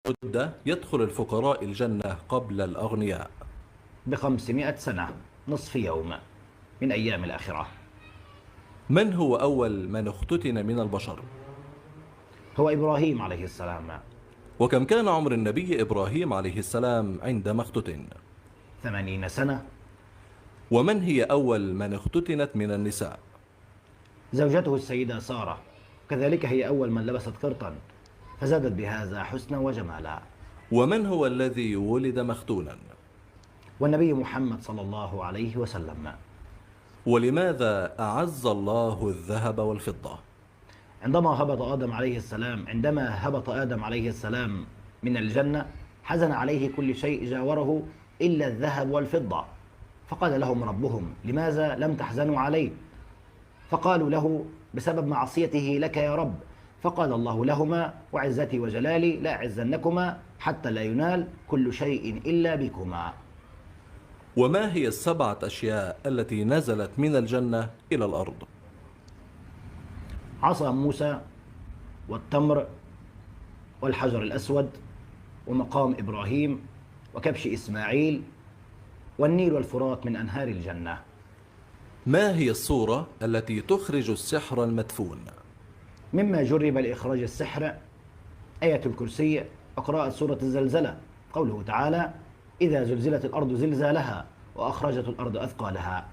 مدة يدخل الفقراء الجنة قبل الأغنياء؟ ب500 سنة، نصف يوم من أيام الآخرة. من هو أول من اختتن من البشر؟ هو إبراهيم عليه السلام. وكم كان عمر النبي إبراهيم عليه السلام عندما اختتن؟ 80 سنة. ومن هي أول من اختتنت من النساء؟ زوجته السيدة سارة، كذلك هي أول من لبست قرطا فزادت بهذا حسنا وجمالا. ومن هو الذي ولد مختونا؟ والنبي محمد صلى الله عليه وسلم. ولماذا أعز الله الذهب والفضة؟ عندما هبط آدم عليه السلام من الجنة حزن عليه كل شيء جاوره إلا الذهب والفضة، فقال لهم ربهم: لماذا لم تحزنوا عليه؟ فقالوا له: بسبب معصيته لك يا رب. فقال الله لهما: وعزتي وجلالي لا أعزنكما حتى لا ينال كل شيء إلا بكما. وما هي السبعة أشياء التي نزلت من الجنة إلى الأرض؟ عصا موسى، والتمر، والحجر الأسود، ومقام إبراهيم، وكبش إسماعيل، والنيل والفرات من أنهار الجنة. ما هي الصورة التي تخرج السحر المدفون؟ مما جرب لإخراج السحر آية الكرسي وقراءة سورة الزلزلة، قوله تعالى: إذا زلزلت الأرض زلزالها وأخرجت الأرض أثقالها.